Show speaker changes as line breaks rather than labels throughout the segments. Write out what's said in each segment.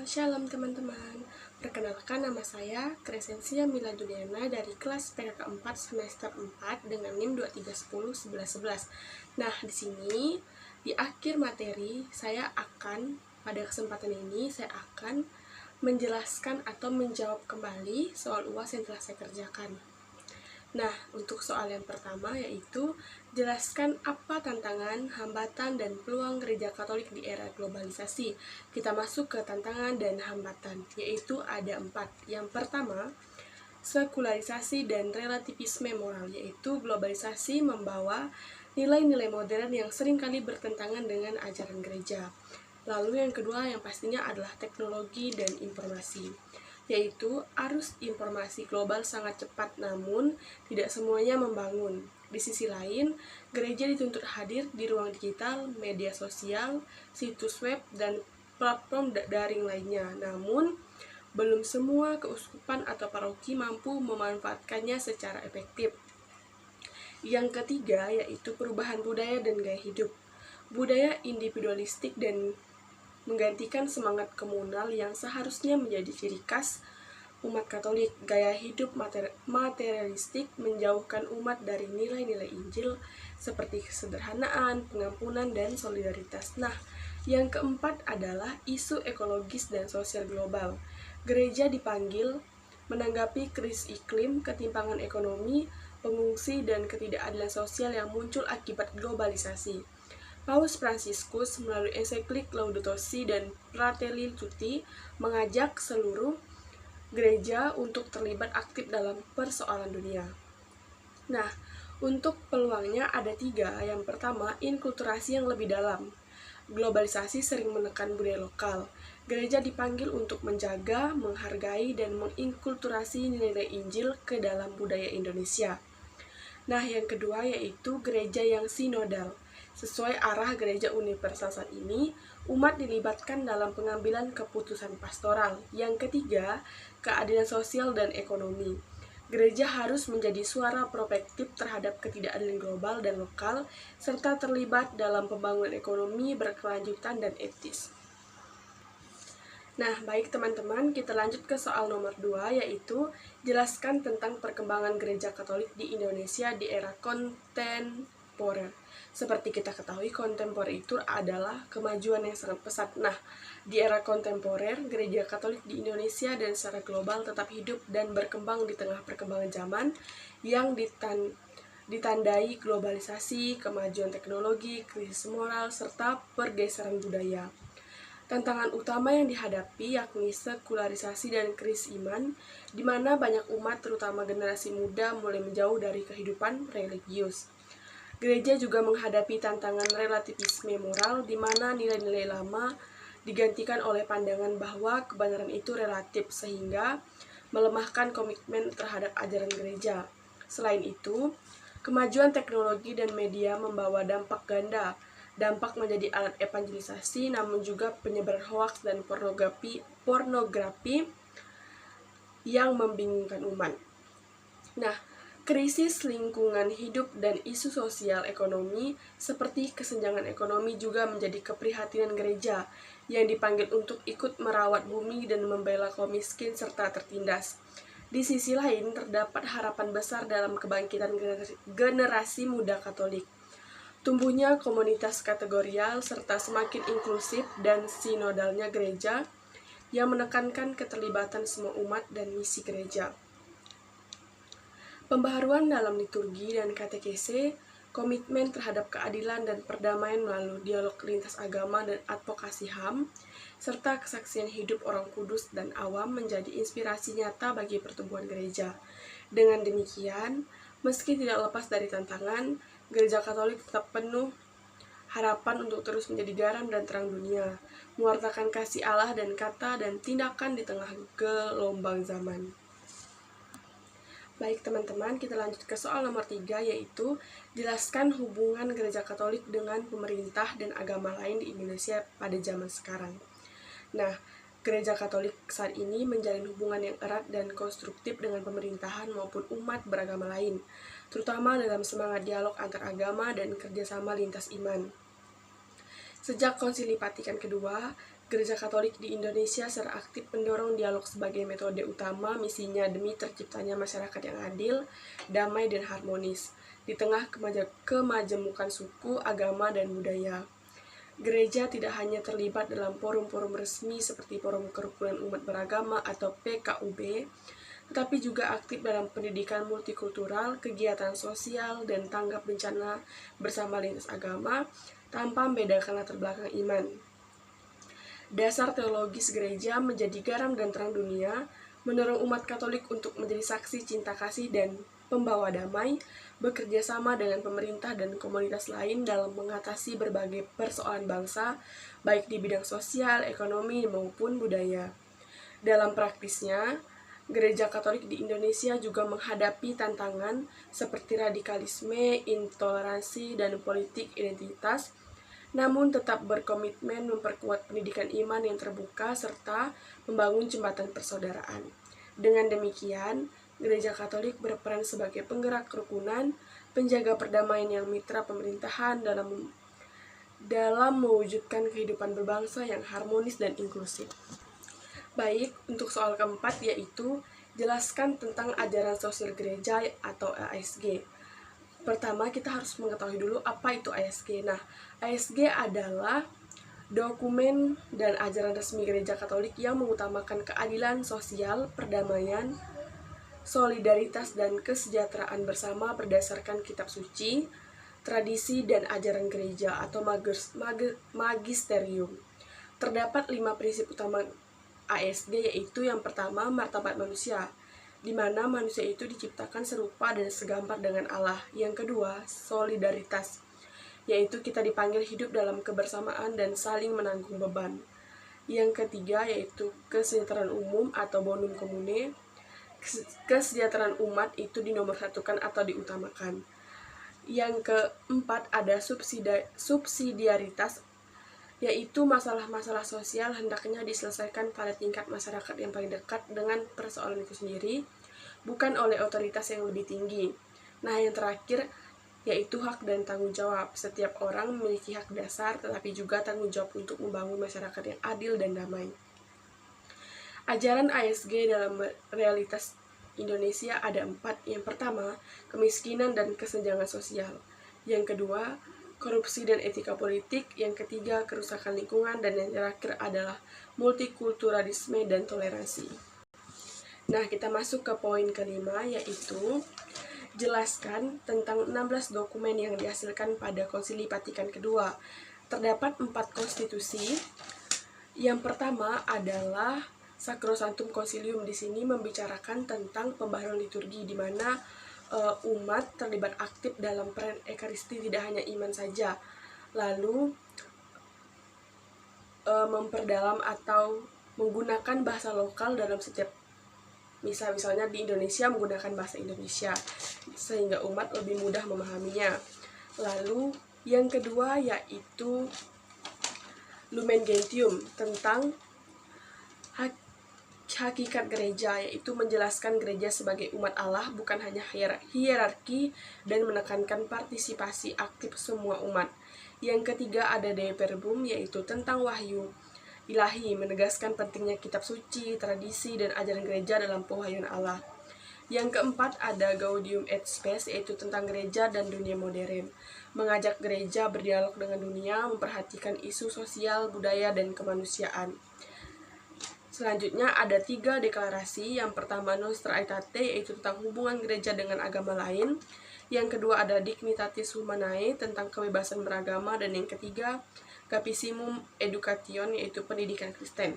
Shalom teman-teman. Perkenalkan, nama saya Crescentia Miladudiana dari kelas PKK 4 semester 4 dengan NIM 23101111. Nah, di sini di akhir materi pada kesempatan ini saya akan menjelaskan atau menjawab kembali soal UAS yang telah saya kerjakan. Nah, untuk soal yang pertama yaitu jelaskan apa tantangan, hambatan, dan peluang gereja Katolik di era globalisasi. Kita masuk ke tantangan dan hambatan, yaitu ada 4. Yang pertama, sekularisasi dan relativisme moral, yaitu globalisasi membawa nilai-nilai modern yang seringkali bertentangan dengan ajaran gereja. Lalu yang kedua yang pastinya adalah teknologi dan informasi, yaitu arus informasi global sangat cepat namun tidak semuanya membangun. Di sisi lain, gereja dituntut hadir di ruang digital, media sosial, situs web, dan platform daring lainnya. Namun, belum semua keuskupan atau paroki mampu memanfaatkannya secara efektif. Yang ketiga yaitu perubahan budaya dan gaya hidup. Budaya individualistik dan menggantikan semangat komunal yang seharusnya menjadi ciri khas umat Katolik. Gaya hidup materialistik menjauhkan umat dari nilai-nilai Injil seperti kesederhanaan, pengampunan, dan solidaritas. Nah, yang keempat adalah isu ekologis dan sosial global. Gereja dipanggil menanggapi krisis iklim, ketimpangan ekonomi, pengungsi, dan ketidakadilan sosial yang muncul akibat globalisasi. Paus Fransiskus melalui ensiklik Laudato Si dan Fratelli Tutti mengajak seluruh gereja untuk terlibat aktif dalam persoalan dunia. Nah, untuk peluangnya ada 3. Yang pertama, inkulturasi yang lebih dalam. Globalisasi sering menekan budaya lokal. Gereja dipanggil untuk menjaga, menghargai, dan menginkulturasi nilai Injil ke dalam budaya Indonesia. Nah, yang kedua yaitu gereja yang sinodal. Sesuai arah gereja universal saat ini, umat dilibatkan dalam pengambilan keputusan pastoral. Yang ketiga, keadilan sosial dan ekonomi. Gereja harus menjadi suara prospektif terhadap ketidakadilan global dan lokal, serta terlibat dalam pembangunan ekonomi berkelanjutan dan etis. Nah, baik teman-teman, kita lanjut ke soal nomor 2, yaitu jelaskan tentang perkembangan gereja Katolik di Indonesia di era kontemporer. Seperti kita ketahui, kontemporer itu adalah kemajuan yang sangat pesat. Nah, di era kontemporer, gereja Katolik di Indonesia dan secara global tetap hidup dan berkembang di tengah perkembangan zaman yang ditandai globalisasi, kemajuan teknologi, krisis moral, serta pergeseran budaya. Tantangan utama yang dihadapi yakni sekularisasi dan krisis iman, di mana banyak umat, terutama generasi muda, mulai menjauh dari kehidupan religius. Gereja juga menghadapi tantangan relativisme moral, di mana nilai-nilai lama digantikan oleh pandangan bahwa kebenaran itu relatif, sehingga melemahkan komitmen terhadap ajaran gereja. Selain itu, kemajuan teknologi dan media membawa dampak ganda. Dampak menjadi alat evangelisasi, namun juga penyebaran hoaks dan pornografi yang membingungkan umat. Nah, krisis lingkungan hidup dan isu sosial ekonomi seperti kesenjangan ekonomi juga menjadi keprihatinan gereja yang dipanggil untuk ikut merawat bumi dan membela kaum miskin serta tertindas. Di sisi lain, terdapat harapan besar dalam kebangkitan generasi muda Katolik. Tumbuhnya komunitas kategorial serta semakin inklusif dan sinodalnya gereja yang menekankan keterlibatan semua umat dan misi gereja. Pembaharuan dalam liturgi dan katekese, komitmen terhadap keadilan dan perdamaian melalui dialog lintas agama dan advokasi HAM, serta kesaksian hidup orang kudus dan awam menjadi inspirasi nyata bagi pertumbuhan gereja. Dengan demikian, meski tidak lepas dari tantangan, gereja Katolik tetap penuh harapan untuk terus menjadi garam dan terang dunia, mewartakan kasih Allah dan kata dan tindakan di tengah gelombang zaman. Baik teman-teman, kita lanjut ke soal nomor 3, yaitu jelaskan hubungan gereja Katolik dengan pemerintah dan agama lain di Indonesia pada zaman sekarang. Nah, gereja Katolik saat ini menjalin hubungan yang erat dan konstruktif dengan pemerintahan maupun umat beragama lain, terutama dalam semangat dialog antar agama dan kerjasama lintas iman. Sejak Konsili Vatikan II, Gereja Katolik di Indonesia secara aktif mendorong dialog sebagai metode utama misinya demi terciptanya masyarakat yang adil, damai, dan harmonis di tengah kemajemukan suku, agama, dan budaya. Gereja tidak hanya terlibat dalam forum-forum resmi seperti Forum Kerukunan Umat Beragama atau PKUB, tetapi juga aktif dalam pendidikan multikultural, kegiatan sosial, dan tanggap bencana bersama lintas agama tanpa membedakan latar belakang iman. Dasar teologis gereja menjadi garam dan terang dunia, mendorong umat Katolik untuk menjadi saksi cinta kasih dan pembawa damai, bekerja sama dengan pemerintah dan komunitas lain dalam mengatasi berbagai persoalan bangsa, baik di bidang sosial, ekonomi, maupun budaya. Dalam praktisnya, Gereja Katolik di Indonesia juga menghadapi tantangan seperti radikalisme, intoleransi, dan politik identitas, namun tetap berkomitmen memperkuat pendidikan iman yang terbuka serta membangun jembatan persaudaraan. Dengan demikian, Gereja Katolik berperan sebagai penggerak kerukunan, penjaga perdamaian yang mitra pemerintahan dalam mewujudkan kehidupan berbangsa yang harmonis dan inklusif. Baik, untuk soal keempat yaitu jelaskan tentang ajaran sosial gereja atau ASG. Pertama, kita harus mengetahui dulu apa itu ASG. Nah, ASG adalah dokumen dan ajaran resmi Gereja Katolik yang mengutamakan keadilan sosial, perdamaian, solidaritas, dan kesejahteraan bersama berdasarkan kitab suci, tradisi, dan ajaran gereja atau magisterium. Terdapat 5 prinsip utama ASG, yaitu yang pertama, martabat manusia, di mana manusia itu diciptakan serupa dan segambar dengan Allah. Yang kedua, solidaritas, yaitu kita dipanggil hidup dalam kebersamaan dan saling menanggung beban. Yang ketiga, yaitu kesejahteraan umum atau bonum commune. Kesejahteraan umat itu dinomorsatukan atau diutamakan. Yang keempat, ada subsidiaritas, yaitu masalah-masalah sosial hendaknya diselesaikan pada tingkat masyarakat yang paling dekat dengan persoalan itu sendiri, bukan oleh otoritas yang lebih tinggi. Nah, yang terakhir yaitu hak dan tanggung jawab. Setiap orang memiliki hak dasar, tetapi juga tanggung jawab untuk membangun masyarakat yang adil dan damai. Ajaran ASG dalam realitas Indonesia ada 4. Yang pertama, kemiskinan dan kesenjangan sosial. Yang kedua, korupsi dan etika politik. Yang ketiga, kerusakan lingkungan. Dan yang terakhir adalah multikulturalisme dan toleransi. Nah, kita masuk ke poin kelima, yaitu jelaskan tentang 16 dokumen yang dihasilkan pada Konsili Vatikan kedua. Terdapat 4 konstitusi. Yang pertama adalah Sacrosanctum Concilium. Di sini membicarakan tentang pembaharuan liturgi, di mana umat terlibat aktif dalam peran Ekaristi, tidak hanya iman saja. Lalu memperdalam atau menggunakan bahasa lokal dalam setiap misalnya di Indonesia menggunakan bahasa Indonesia sehingga umat lebih mudah memahaminya. Lalu yang kedua yaitu Lumen Gentium, tentang hakikat gereja, yaitu menjelaskan gereja sebagai umat Allah, bukan hanya hierarki, dan menekankan partisipasi aktif semua umat. Yang ketiga ada Dei Verbum, yaitu tentang wahyu ilahi, menegaskan pentingnya kitab suci, tradisi, dan ajaran gereja dalam pewahyuan Allah. Yang keempat ada Gaudium et Spes, yaitu tentang gereja dan dunia modern, mengajak gereja berdialog dengan dunia, memperhatikan isu sosial, budaya, dan kemanusiaan. Selanjutnya ada 3 deklarasi. Yang pertama Nostra Aetate, yaitu tentang hubungan gereja dengan agama lain. Yang kedua ada Dignitatis Humanae, tentang kebebasan beragama. Dan yang ketiga Capissimum Education, yaitu pendidikan Kristen.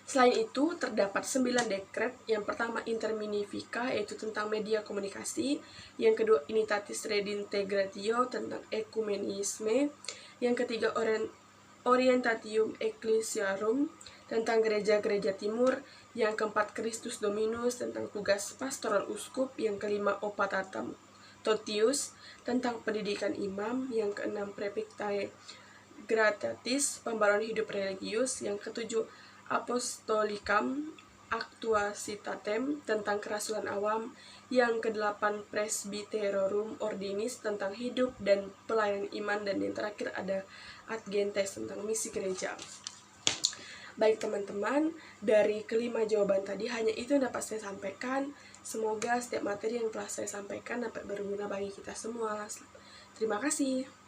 Selain itu terdapat 9 dekret. Yang pertama Interminifica, yaitu tentang media komunikasi. Yang kedua Unitatis Redintegratio, tentang ekumenisme. Yang ketiga Orientatium Ecclesiarum, tentang gereja-gereja timur. Yang keempat Christus Dominus, tentang tugas pastoral uskup. Yang kelima Opatatum Totius, tentang pendidikan imam. Yang keenam Prefectae Gradatis, pembaruan hidup religius. Yang ketujuh Apostolicam Actuositatem, tentang kerasulan awam. Yang kedelapan Presbyterorum Ordinis, tentang hidup dan pelayanan iman. Dan yang terakhir ada Ad Gentes, tentang misi gereja. Baik teman-teman, dari kelima jawaban tadi hanya itu yang dapat saya sampaikan. Semoga setiap materi yang telah saya sampaikan dapat berguna bagi kita semua. Terima kasih.